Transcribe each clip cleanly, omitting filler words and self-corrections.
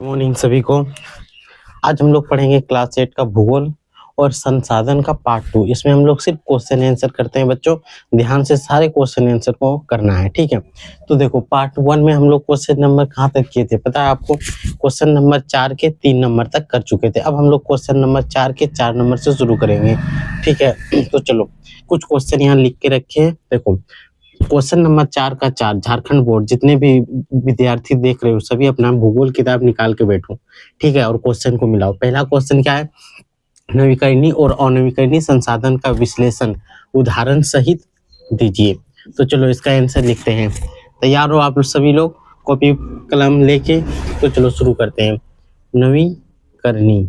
Morning सभी को। आज हम लोग पढ़ेंगे क्लास 8 का भूगोल और संसाधन का पार्ट 2। इसमें हम लोग सिर्फ क्वेश्चन आंसर करते हैं बच्चों, ध्यान से सारे क्वेश्चन आंसर को करना है, ठीक है। तो देखो पार्ट 1 में हम लोग क्वेश्चन नंबर कहाँ तक किए थे पता है आपको? क्वेश्चन नंबर 4 के 3 नंबर तक कर चुके थे। अब हम लोग क्वेश्चन नंबर 4 के 4 नंबर से शुरू करेंगे, ठीक है। तो चलो कुछ क्वेश्चन यहाँ लिख के रखे हैं। देखो क्वेश्चन नंबर 4 का 4, झारखंड बोर्ड जितने भी विद्यार्थी देख रहे हो सभी अपना भूगोल किताब निकाल के बैठो, ठीक है, और क्वेश्चन को मिलाओ। पहला क्वेश्चन क्या है? नवीकरणीय और अनवीकरणीय संसाधन का विश्लेषण उदाहरण सहित दीजिए। तो चलो इसका आंसर लिखते हैं। तैयार हो आप सभी लोग कॉपी कलम लेके? तो चलो शुरू करते हैं। नवीकरणीय,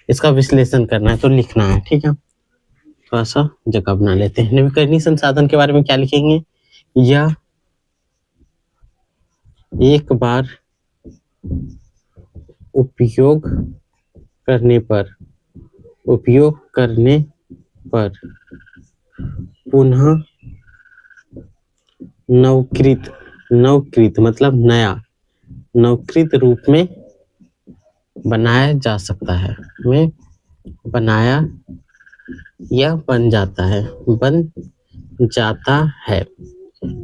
इसका विश्लेषण करना है तो लिखना है, ठीक है। थोड़ा सा जगह बना लेते हैं। नवीकरणीय संसाधन के बारे में क्या लिखेंगे? यह एक बार उपयोग करने पर पुनः नवकृत मतलब नया, नवकृत रूप में बनाया जा सकता है, में बनाया या बन जाता है,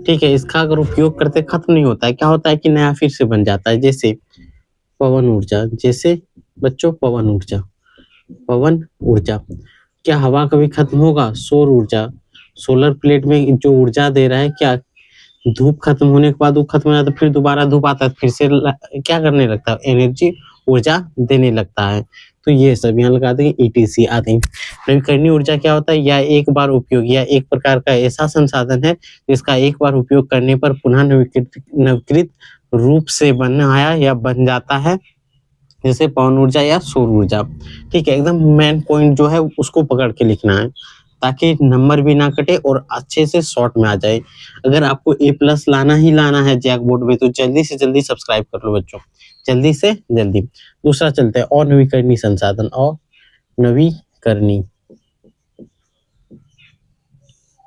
ठीक है। इसका अगर उपयोग करते खत्म नहीं होता है, क्या होता है कि नया फिर से बन जाता है। जैसे पवन ऊर्जा, जैसे बच्चों पवन ऊर्जा। क्या हवा कभी खत्म होगा? सौर ऊर्जा, सोलर प्लेट में जो ऊर्जा दे रहा है, क्या धूप खत्म होने के बाद वो खत्म हो जाता है, फिर दोबारा धूप आता है, फिर से क्या करने लगता है? एनर्जी, ऊर्जा देने लगता है। तो ये सब यहाँ लगा देंगे ETC आदि। नवीकरणीय ऊर्जा क्या होता है? यह एक बार उपयोग या एक प्रकार का ऐसा संसाधन है जिसका एक बार उपयोग करने पर पुनः नवीकृत रूप से बनाया या बन जाता है, जैसे पवन ऊर्जा या सौर ऊर्जा, ठीक है। एकदम मेन पॉइंट जो है उसको पकड़ के लिखना है ताकि नंबर भी ना कटे और अच्छे से शॉर्ट में आ जाए। अगर आपको A+ लाना ही लाना है जैक बोर्ड में तो जल्दी से जल्दी सब्सक्राइब कर लो बच्चों, जल्दी से जल्दी। दूसरा चलते हैं अनवीकरणीय संसाधन। अनवीकरणीय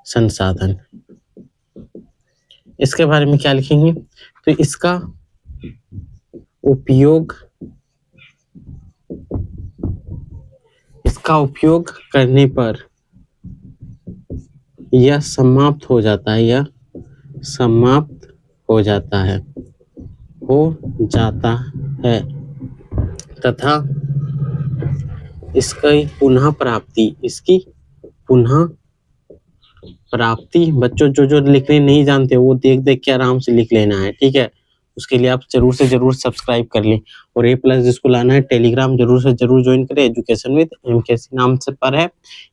संसाधन, इसके बारे में क्या लिखेंगे? तो इसका उपयोग करने पर यह समाप्त हो जाता है तथा इसकी पुनः प्राप्ति बच्चों जो लिखने नहीं जानते वो देख देख के आराम से लिख लेना है, ठीक है। उसके लिए आप जरूर से जरूर सब्सक्राइब कर लें और A+ जिसको लाना है टेलीग्राम जरूर से जरूर ज्वाइन करें। एजुकेशन विद MKC नाम से पर है,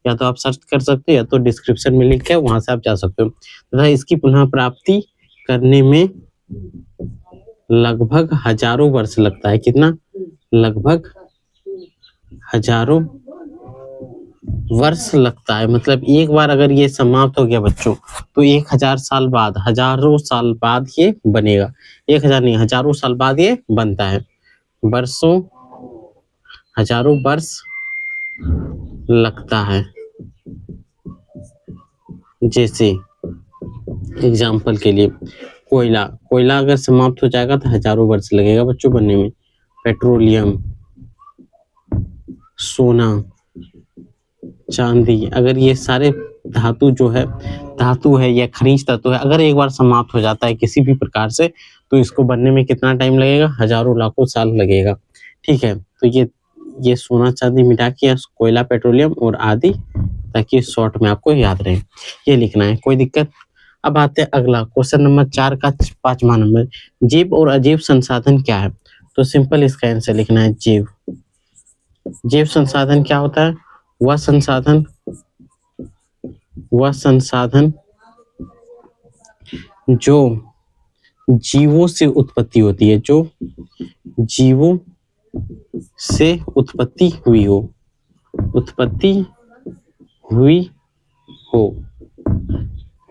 या तो आप सर्च कर सकते हो या तो डिस्क्रिप्शन में लिंक है वहां से आप जा सकते हो। तथा इसकी पुनः प्राप्ति करने में लगभग हजारों वर्ष लगता है। कितना? लगभग हजारों वर्ष लगता है। मतलब एक बार अगर ये समाप्त हो गया बच्चों तो 1000 साल बाद, हजारों साल बाद ये बनेगा। 1000 नहीं, हजारों साल बाद ये बनता है। हजारों वर्ष लगता है। जैसे एग्जाम्पल के लिए कोयला अगर समाप्त हो जाएगा तो हजारों वर्ष लगेगा बच्चों बनने में। पेट्रोलियम, सोना, चांदी, अगर ये सारे धातु है या खनिज तत्व है, अगर एक बार समाप्त हो जाता है किसी भी प्रकार से तो इसको बनने में कितना टाइम लगेगा? हजारों लाखों साल लगेगा, ठीक है। तो ये सोना चांदी मिटा के कोयला, पेट्रोलियम और आदि, ताकि शॉर्ट में आपको याद रहे, ये लिखना है। कोई दिक्कत? अब आते हैं अगला क्वेश्चन नंबर 4 का 5वां नंबर। जीव और अजीव संसाधन क्या है? तो सिंपल इसका आंसर लिखना है जीव संसाधन क्या होता है? वह संसाधन जो जीवों से उत्पत्ति होती है, जो जीवों से उत्पत्ति हुई हो,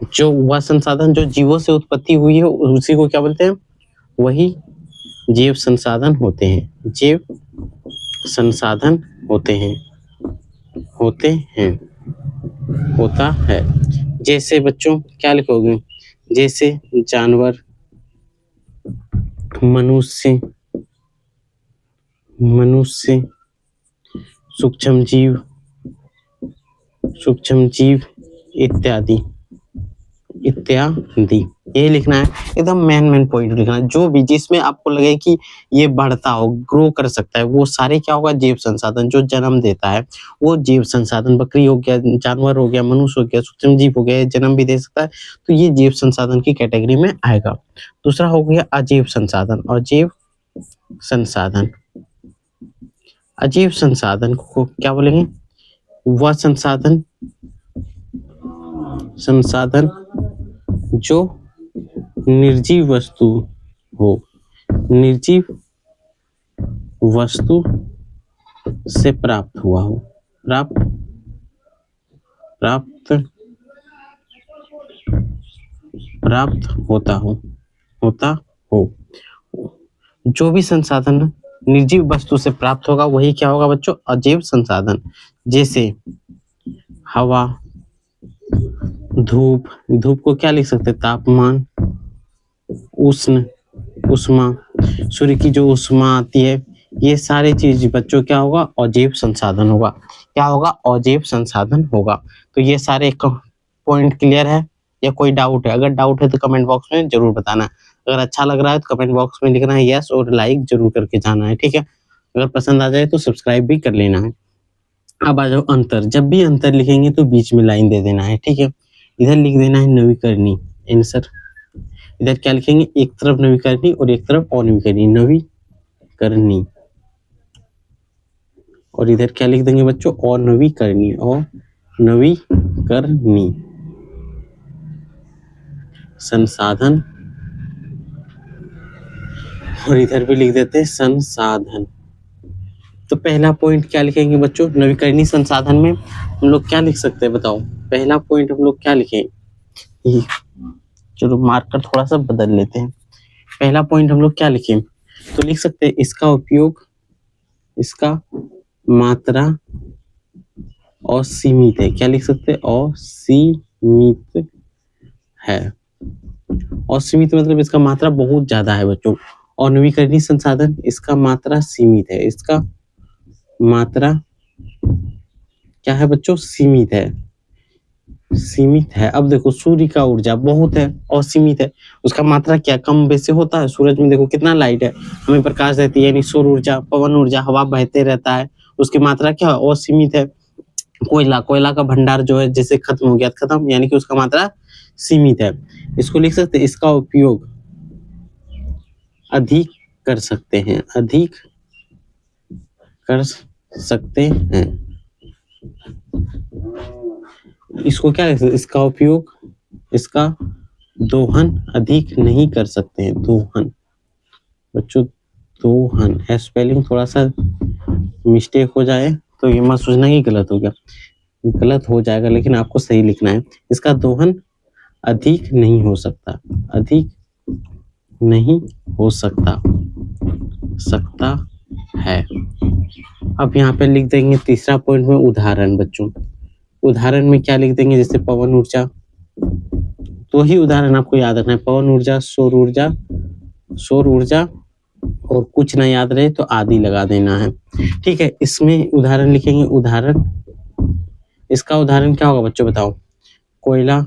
जो वह संसाधन जो जीवों से उत्पत्ति हुई हो उसी को क्या बोलते हैं? वही जीव संसाधन होते हैं। जीव संसाधन होता है। जैसे बच्चों क्या लिखोगे? जैसे जानवर, मनुष्य, सूक्ष्म जीव इत्यादि। ये लिखना है, एकदम मेन पॉइंट लिखना है। जो भी जिसमें आपको लगे कि ये बढ़ता हो, ग्रो कर सकता है, वो सारे क्या होगा, जैव संसाधन। जो जन्म देता है वो जैव संसाधन, बकरी हो गया, जानवर हो गया, मनुष्य हो गया, सूक्ष्म जीव हो गया, जन्म भी दे सकता है, तो ये जैव संसाधन की कैटेगरी में आएगा। दूसरा हो गया अजैव संसाधन। अजैव संसाधन को क्या बोलेंगे, वह संसाधन जो निर्जीव वस्तु से प्राप्त होता हो। जो भी संसाधन निर्जीव वस्तु से प्राप्त होगा वही क्या होगा बच्चों, अजैव संसाधन। जैसे हवा, धूप को क्या लिख सकते हैं, तापमान, उष्मा, सूर्य की जो उष्मा आती है, ये सारी चीज बच्चों क्या होगा, अजैव संसाधन होगा। क्या होगा, अजैव संसाधन होगा। तो ये सारे पॉइंट क्लियर है या कोई डाउट है? अगर डाउट है तो कमेंट बॉक्स में जरूर बताना। अगर अच्छा लग रहा है तो कमेंट बॉक्स में लिखना है यस और लाइक जरूर करके जाना है, ठीक है। अगर पसंद आ जाए तो सब्सक्राइब भी कर लेना है। अब आ जाओ अंतर। जब भी अंतर लिखेंगे तो बीच में लाइन दे देना है, ठीक है। इधर लिख देना है नवीकरणीय आंसर। इधर क्या लिखेंगे, एक तरफ नवीकरणीय और एक तरफ अनवीकरणीय, नवीकरणीय। और इधर क्या लिख देंगे बच्चों, अनवीकरणीय, अनवीकरणीय संसाधन। और इधर भी लिख देते हैं संसाधन। तो पहला पॉइंट क्या लिखेंगे बच्चों, नवीकरणीय संसाधन में हम लोग क्या लिख सकते हैं बताओ? पहला पॉइंट हम लोग क्या लिखें, चलो मार्कर थोड़ा सा बदल लेते हैं। पहला पॉइंट हम लोग क्या लिखें, तो लिख सकते हैं इसका उपयोग, इसका मात्रा असीमित है। क्या लिख सकते हैं, असीमित है। असीमित मतलब इसका मात्रा बहुत ज्यादा है बच्चों। और नवीकरणीय संसाधन, इसका मात्रा सीमित है। इसका मात्रा क्या है बच्चों, सीमित है। अब देखो सूर्य का ऊर्जा बहुत है, असीमित है, उसका मात्रा क्या कम बेसी होता है। सूरज में देखो कितना लाइट है, हमें प्रकाश देती है, यानी सौर ऊर्जा, पवन ऊर्जा, हवा बहते रहता है, उसकी मात्रा क्या है, असीमित है। कोयला का भंडार जो है जैसे खत्म हो गया, खत्म, यानी कि उसका मात्रा सीमित है। इसको लिख सकते हैं, इसका उपयोग अधिक कर सकते हैं, इसको क्या लिख सकते हैं, इसका उपयोग, इसका दोहन अधिक नहीं कर सकते हैं। दोहन बच्चों, दोहन स्पेलिंग थोड़ा सा मिस्टेक हो जाए तो ये मत सोचना कि गलत हो गया, गलत हो जाएगा, लेकिन आपको सही लिखना है। इसका दोहन अधिक नहीं हो सकता, सकता है। अब यहाँ पे लिख देंगे तीसरा पॉइंट में उदाहरण बच्चों। उदाहरण में क्या लिख देंगे, जैसे पवन ऊर्जा, तो ही उदाहरण आपको याद रखना है, पवन ऊर्जा, सौर ऊर्जा और कुछ ना याद रहे तो आदि लगा देना है, ठीक है। इसमें उदाहरण लिखेंगे, उदाहरण, इसका उदाहरण क्या होगा बच्चों बताओ, कोयला,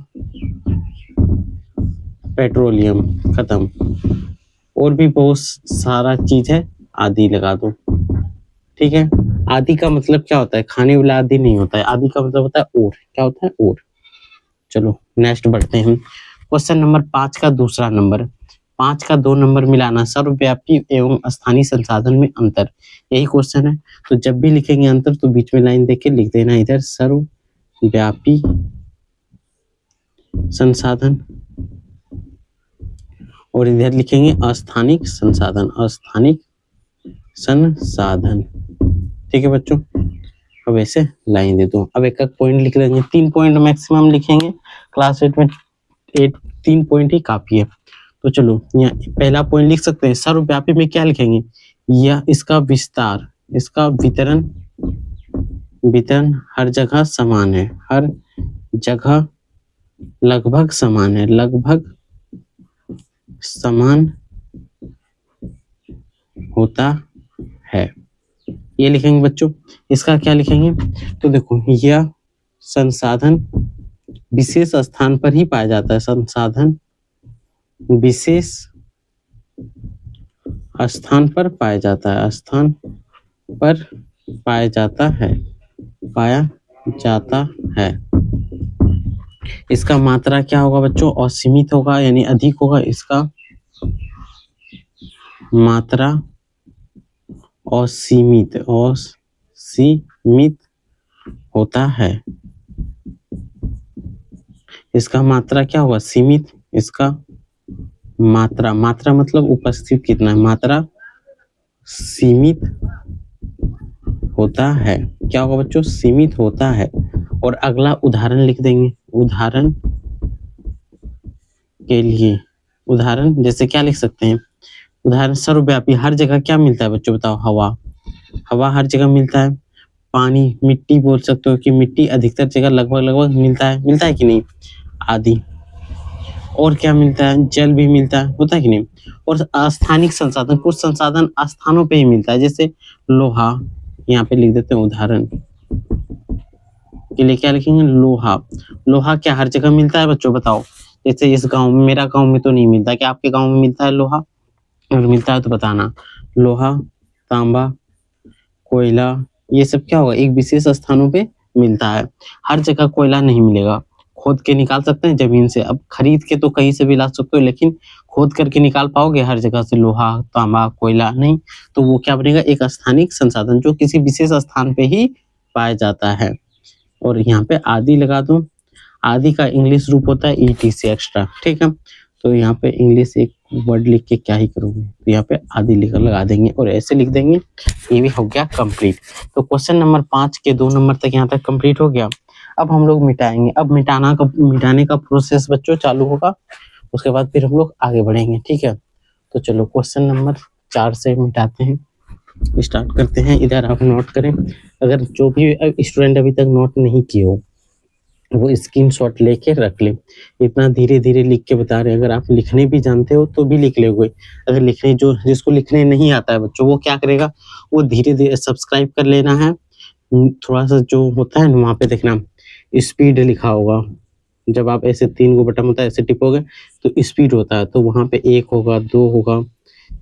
पेट्रोलियम, खत्म, और भी बहुत सारा चीज है, आदि लगा दो, ठीक है। आदि का मतलब क्या होता है, खाने वाला आदि नहीं होता है, आदि का मतलब होता है और, क्या होता है, और। चलो नेक्स्ट बढ़ते हैं। क्वेश्चन नंबर 5 का दूसरा नंबर, 5 का 2 नंबर मिलाना, सर्वव्यापी एवं स्थानीय संसाधन में अंतर, यही क्वेश्चन है। तो जब भी लिखेंगे अंतर तो बीच में लाइन देके लिख देना, इधर सर्वव्यापी संसाधन और इधर लिखेंगे अस्थानिक संसाधन, ठीक है बच्चों। अब ऐसे लाइन दे दो। अब एक पॉइंट लिख लेंगे, 3 पॉइंट मैक्सिमम लिखेंगे, क्लास 8 में 3 पॉइंट ही काफी है। तो चलो यहाँ पहला पॉइंट लिख सकते हैं, सर्वव्यापी में क्या लिखेंगे, यह इसका विस्तार, इसका वितरण हर जगह समान है, हर जगह लगभग समान है, लगभग समान होता है। ये लिखेंगे बच्चों। इसका क्या लिखेंगे? तो देखो, यह संसाधन विशेष स्थान पर ही पाया जाता है। संसाधन विशेष स्थान पर पाया जाता है। स्थान पर पाया जाता है। पाया जाता है। इसका मात्रा क्या होगा बच्चों? असीमित होगा, यानी अधिक होगा। इसका मात्रा असीमित होता है। इसका मात्रा क्या होगा? सीमित। इसका मात्रा मतलब उपस्थित कितना है, मात्रा सीमित होता है। क्या होगा बच्चों? सीमित होता है। और अगला उदाहरण लिख देंगे। उदाहरण के लिए, उदाहरण जैसे क्या लिख सकते हैं? उदाहरण सर्वव्यापी, हर जगह क्या मिलता है बच्चों बताओ? हवा हर जगह मिलता है। पानी, मिट्टी बोल सकते हो कि मिट्टी अधिकतर जगह लगभग मिलता है कि नहीं? आदि। और क्या मिलता है? जल भी मिलता है, होता है कि नहीं? और स्थानिक संसाधन, कुछ संसाधन स्थानों पे ही मिलता है, जैसे लोहा, यहाँ पे लिख देते हैं उदाहरण के लिए। क्या लिखेंगे? लोहा क्या हर जगह मिलता है बच्चों बताओ? जैसे इस गांव में, मेरा गांव में तो नहीं मिलता, क्या आपके गांव में मिलता है लोहा? अगर मिलता है तो बताना। लोहा, तांबा, कोयला, ये सब क्या होगा? एक विशेष स्थानों पे मिलता है। हर जगह कोयला नहीं मिलेगा। खोद के निकाल सकते हैं जमीन से, अब खरीद के तो कहीं से भी ला सकते हो, लेकिन खोद करके निकाल पाओगे हर जगह से लोहा, तांबा, कोयला? नहीं। तो वो क्या बनेगा? एक स्थानिक संसाधन जो किसी विशेष स्थान पे ही पाया जाता है। और यहाँ पे आदि लगा दूं। आदि का इंग्लिश रूप होता है ETC, एक्स्ट्रा। ठीक है, तो यहाँ पे इंग्लिश एक वर्ड लिख के क्या ही करोगे, तो यहाँ पे आदि लिख लगा देंगे और ऐसे लिख देंगे। ये भी हो गया कंप्लीट। तो क्वेश्चन नंबर 5 के 2 नंबर तक यहाँ तक कंप्लीट हो गया। अब हम लोग मिटाएंगे। अब मिटाने का प्रोसेस बच्चों चालू होगा, उसके बाद फिर हम लोग आगे बढ़ेंगे। ठीक है, तो चलो क्वेश्चन नंबर 4 से मिटाते हैं, स्टार्ट करते हैं। इधर आप नोट करें, अगर जो भी स्टूडेंट अभी तक नोट नहीं किए हो वो स्क्रीनशॉट लेके रख ले। इतना धीरे धीरे लिख के बता रहे हैं, अगर आप लिखने भी जानते हो तो भी लिख लोगे। अगर लिखने, जिसको लिखने नहीं आता है बच्चों, वो क्या करेगा? वो धीरे धीरे सब्सक्राइब कर लेना है। थोड़ा सा जो होता है ना, वहाँ पे देखना स्पीड लिखा होगा। जब आप ऐसे 3 बटन होता है, ऐसे टिपोगे तो स्पीड होता है, तो वहाँ पे 1 होगा, 2 होगा,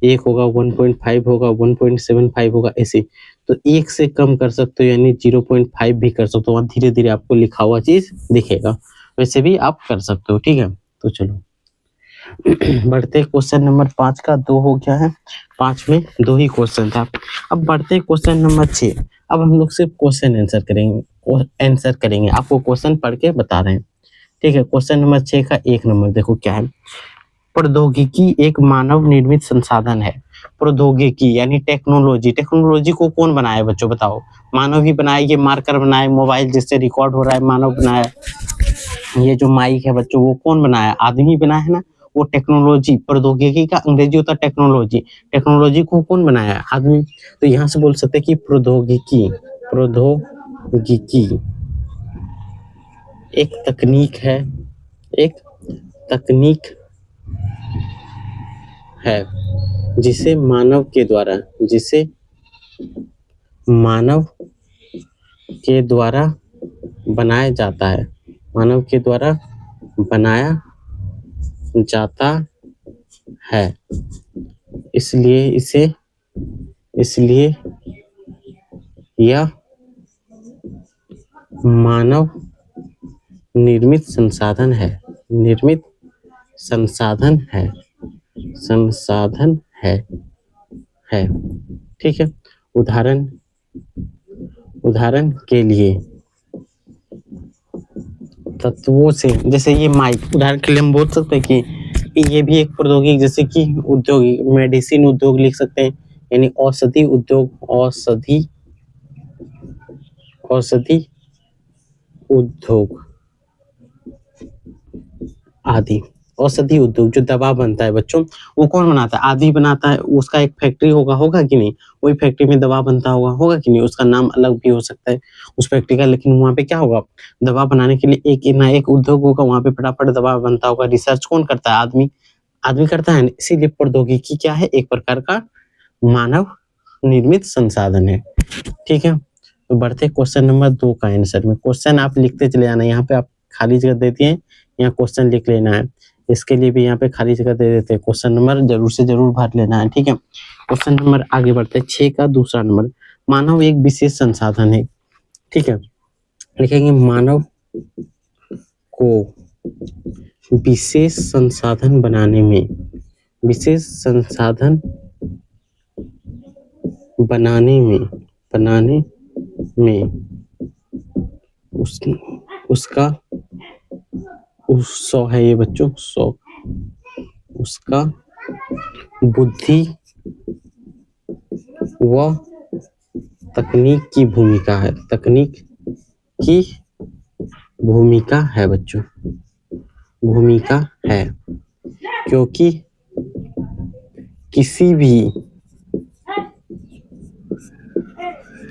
1 होगा, 1.5 होगा, 1.75 होगा, ऐसे। तो 1 से कम कर सकते हो, यानी 0.5 भी कर सकते हो। वहाँ धीरे धीरे आपको लिखा हुआ चीज दिखेगा, वैसे भी आप कर सकते हो। ठीक है, तो चलो बढ़ते क्वेश्चन नंबर 5 का 2 हो गया है। 5 में 2 ही क्वेश्चन था। अब बढ़ते क्वेश्चन नंबर 6। अब हम लोग सिर्फ क्वेश्चन आंसर करेंगे, आपको क्वेश्चन पढ़ के बता रहे हैं। ठीक है, क्वेश्चन नंबर 6 का 1 नंबर देखो क्या है। प्रौद्योगिकी एक मानव निर्मित संसाधन है। प्रौद्योगिकी यानी टेक्नोलॉजी को कौन बनाया है बच्चों बताओ? मानव ही बनाया। ये मार्कर बनाया, मोबाइल जिससे रिकॉर्ड हो रहा है मानव बनाया। ये जो माइक है बच्चों वो कौन बनाया? आदमी बनाया है ना। वो टेक्नोलॉजी, प्रौद्योगिकी का अंग्रेजी होता है टेक्नोलॉजी। टेक्नोलॉजी को कौन बनाया है? आदमी। तो यहाँ से बोल सकते हैं कि प्रौद्योगिकी एक तकनीक है, एक तकनीक है जिसे मानव के द्वारा बनाया जाता है। मानव के द्वारा बनाया जाता है। इसलिए यह मानव निर्मित संसाधन है। संसाधन है। ठीक है, उदाहरण के लिए तत्वों से, जैसे ये माइक, उदाहरण के लिए हम बोल सकते हैं कि ये भी एक प्रौद्योगिकी, जैसे कि उद्योगिक मेडिसिन उद्योग लिख सकते हैं, यानी औषधि उद्योग आदि। औषधि उद्योग जो दवा बनता है बच्चों, वो कौन बनाता है? आदि बनाता है। उसका एक फैक्ट्री होगा कि नहीं? वही फैक्ट्री में दवा बनता होगा कि नहीं? उसका नाम अलग भी हो सकता है उस फैक्ट्री का, लेकिन वहाँ पे क्या होगा? दवा बनाने के लिए एक ना एक उद्योग होगा, वहाँ पे फटाफट दवा बनता होगा। रिसर्च कौन करता है? आदमी करता है। इसीलिए प्रौद्योगिकी क्या है? एक प्रकार का मानव निर्मित संसाधन है। ठीक है, तो बढ़ते क्वेश्चन नंबर 2 का आंसर में। क्वेश्चन आप लिखते चले जाना, यहाँ पे आप खाली जगह देती हैं, यहाँ क्वेश्चन लिख लेना है। इसके लिए भी यहाँ पे खाली जगह दे देते हैं, क्वेश्चन नंबर जरूर से जरूर भर लेना है। ठीक है, क्वेश्चन नंबर आगे बढ़ते हैं 6 का दूसरा नंबर। मानव एक विशेष संसाधन है। ठीक है, लिखेंगे मानव को विशेष संसाधन बनाने में, विशेष संसाधन बनाने में उसका 100 है ये बच्चों, 100 उसका बुद्धि व तकनीक की भूमिका है। तकनीक की भूमिका है बच्चों, भूमिका है, क्योंकि किसी भी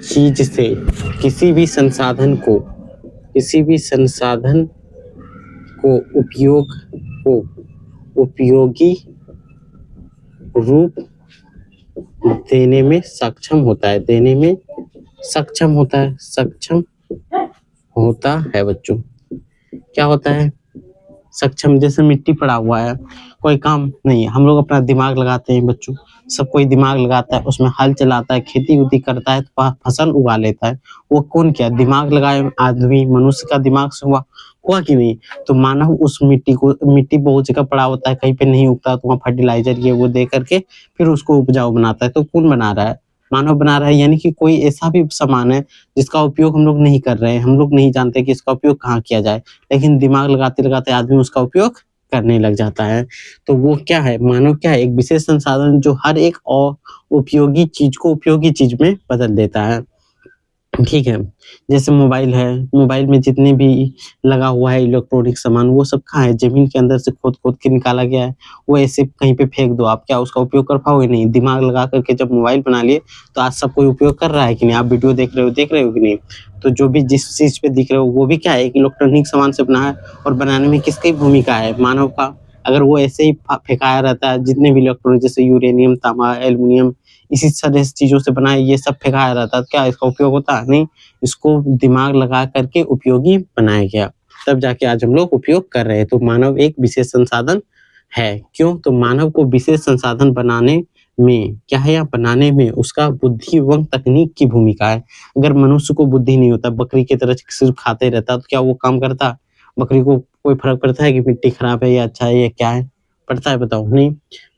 चीज से, किसी भी संसाधन को उपयोगी रूप देने में सक्षम होता है, सक्षम होता है बच्चों। क्या होता है? सक्षम। जैसे मिट्टी पड़ा हुआ है, कोई काम नहीं है, हम लोग अपना दिमाग लगाते हैं बच्चों, सब कोई दिमाग लगाता है, उसमें हल चलाता है, खेती उती करता है, तो फसल उगा लेता है। वो कौन किया? दिमाग लगाए आदमी, मनुष्य का दिमाग से हुआ कि नहीं? तो मानव उस मिट्टी बहुत जगह पड़ा होता है, कहीं पे नहीं उगता तो वहाँ फर्टिलाइजर ये वो दे करके फिर उसको उपजाऊ बनाता है। तो कौन बना रहा है? मानव बना रहा है। यानी कि कोई ऐसा भी सामान है जिसका उपयोग हम लोग नहीं कर रहे हैं, हम लोग नहीं जानते कि इसका उपयोग कहाँ किया जाए, लेकिन दिमाग लगाते लगाते आदमी उसका उपयोग करने लग जाता है। तो वो क्या है? मानव क्या है? एक विशेष संसाधन जो हर एक उपयोगी चीज को उपयोगी चीज में बदल देता है। ठीक है, जैसे मोबाइल है, मोबाइल में जितने भी लगा हुआ है इलेक्ट्रॉनिक सामान, वो सब कहाँ है? जमीन के अंदर से खोद के निकाला गया है। वो ऐसे कहीं पे फेंक दो, आप क्या उसका उपयोग कर पाओगे? नहीं। दिमाग लगा करके जब मोबाइल बना लिए तो आज सब कोई उपयोग कर रहा है कि नहीं? आप वीडियो देख रहे हो कि नहीं? तो जो भी जिस चीज पे दिख रहे हो वो भी क्या है? एक इलेक्ट्रॉनिक सामान से बना है, और बनाने में किसकी भूमिका है? मानव का। अगर वो ऐसे ही फेंकाया रहता है, जितने भी इलेक्ट्रॉनिक जैसे यूरेनियम, तांबा, एल्युमिनियम, इसी तरह से चीजों से बनाए ये सब फेंकाया रहता है, क्या इसका उपयोग होता? नहीं। इसको दिमाग लगा करके उपयोगी बनाया गया, तब जाके आज हम लोग उपयोग कर रहे हैं। तो मानव एक विशेष संसाधन है। क्यों? तो मानव को विशेष संसाधन बनाने में क्या है? या बनाने में उसका बुद्धि एवं तकनीक की भूमिका है। अगर मनुष्य को बुद्धि नहीं होता, बकरी की तरह सिर्फ खाते रहता, तो क्या वो काम करता? बकरी को कोई फर्क पड़ता है कि मिट्टी खराब है या अच्छा है या क्या है? पड़ता है? बताओ। नहीं।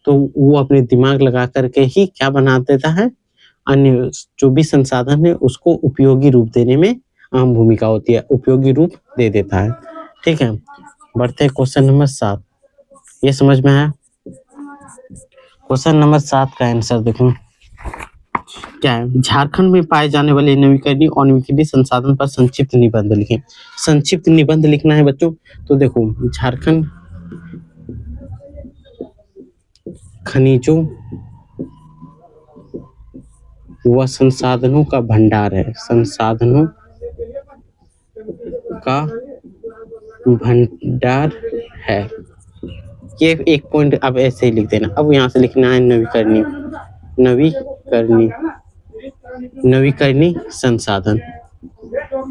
तो वो अपने दिमाग लगा करके ही क्या बना देता है? अन्य जो भी संसाधन है उसको उपयोगी रूप देने में अहम भूमिका होती है, उपयोगी रूप दे देता है। ठीक है, बढ़ते हैं क्वेश्चन नंबर 7। ये समझ में आया? क्वेश्चन नंबर 7 का आंसर देखो क्या है। झारखंड में पाए जाने वाले नवीकरणीय और अनवीकरणीय संसाधन पर संक्षिप्त निबंध लिखें। संक्षिप्त निबंध लिखना है बच्चों। तो देखो, झारखंड खनिजों व संसाधनों का भंडार है, संसाधनों का भंडार है। ये एक पॉइंट अब ऐसे ही लिख देना। अब यहाँ से लिखना है नवीकरणीय संसाधन।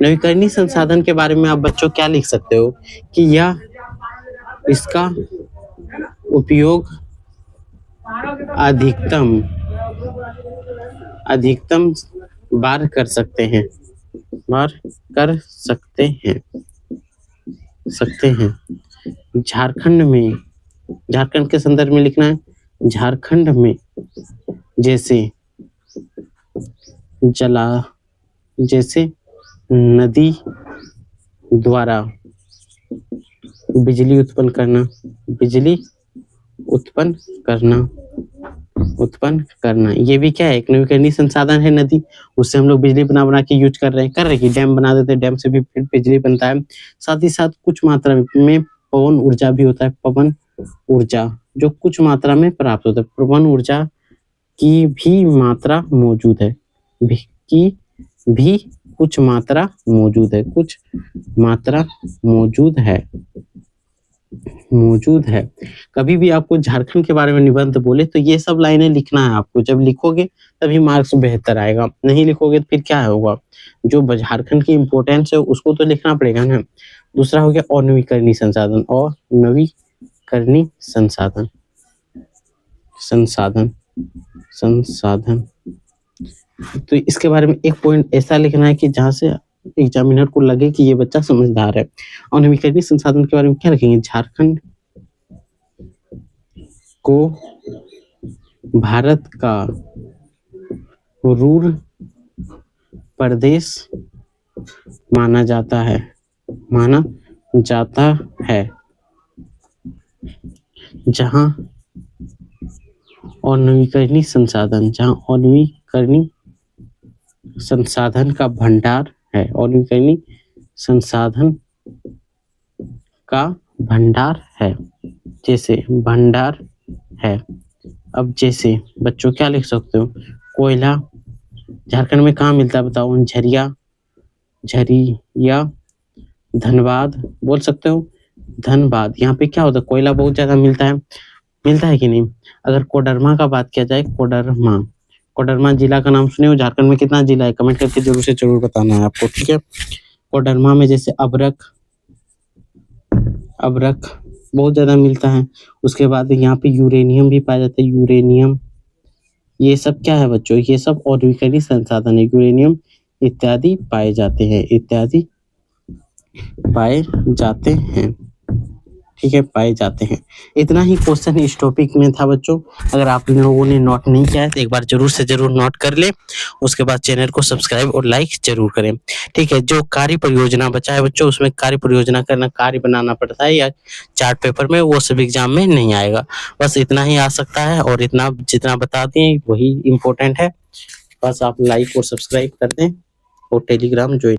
नवीकरणीय संसाधन के बारे में आप बच्चों क्या लिख सकते हो कि यह इसका उपयोग अधिकतम बार कर सकते हैं। झारखंड के संदर्भ में लिखना है। झारखंड में जैसे नदी द्वारा बिजली उत्पन्न करना, ये भी क्या है? एक नवीकरणीय संसाधन है। नदी, उससे हम लोग बिजली बना के यूज कर रहे हैं कि डैम बना देते हैं, डैम से भी फिर बिजली बनता है। साथ ही साथ कुछ मात्रा में पवन ऊर्जा भी होता है, पवन ऊर्जा जो कुछ मात्रा में प्राप्त होता है। पवन ऊर्जा की भी मात्रा मौजूद है, कुछ मात्रा मौजूद है। मौजूद है। कभी भी आपको झारखंड के बारे में निबंध बोले तो ये सब लाइनें लिखना है आपको। जब लिखोगे तभी मार्क्स बेहतर आएगा, नहीं लिखोगे तो फिर क्या होगा? जो झारखंड की इम्पोर्टेंस है उसको तो लिखना पड़ेगा ना। दूसरा हो गया अनवीकरणीय संसाधन, और नवीकरणीय संसाधन, संसाधन, संसाधन। तो इसके बारे में एक पॉइंट ऐसा लिखना है कि जहाँ से एग्जामिनर को लगे कि ये बच्चा समझदार है। अनवीकरणीय संसाधन के बारे में क्या लिखेंगे? झारखंड को भारत का रूर प्रदेश माना जाता है, माना जाता है, जहाँ अनवीकरणीय संसाधन, जहाँ अनवीकरणीय संसाधन का भंडार है, अनवीकरणीय संसाधन का भंडार है, जैसे भंडार है। अब जैसे बच्चों क्या लिख सकते हो? कोयला झारखंड में कहाँ मिलता है बताओ? झरिया, झरिया, धनबाद बोल सकते हो, धनबाद। यहाँ पे क्या होता है? कोयला बहुत ज्यादा मिलता है कि नहीं? अगर कोडरमा का बात किया जाए, कोडरमा, कोडरमा जिला का नाम सुने हो? झारखंड में कितना जिला है? कमेंट करके जरूर से जरूर बताना है आपको, ठीक है। कोडरमा में जैसे अबरक, अबरक बहुत ज्यादा मिलता है। उसके बाद यहाँ पे यूरेनियम भी पाया जाता है, यूरेनियम। ये सब क्या है बच्चों? ये सब अनवीकरणीय संसाधन है, यूरेनियम इत्यादि पाए जाते हैं, इत्यादि पाए जाते हैं, ठीक है, पाए जाते हैं। इतना ही क्वेश्चन इस टॉपिक में था बच्चों। अगर आप लोगों ने नोट नहीं किया है तो एक बार जरूर से जरूर नोट कर ले। उसके बाद चैनल को सब्सक्राइब और लाइक जरूर करें, ठीक है। जो कार्य परियोजना बचा है बच्चों, उसमें कार्य परियोजना करना, कार्य बनाना पड़ता है या चार्ट पेपर में, वो सब एग्जाम में नहीं आएगा। बस इतना ही आ सकता है, और इतना जितना बता दें वही इम्पोर्टेंट है। बस आप लाइक और सब्सक्राइब कर दें और टेलीग्राम ज्वाइन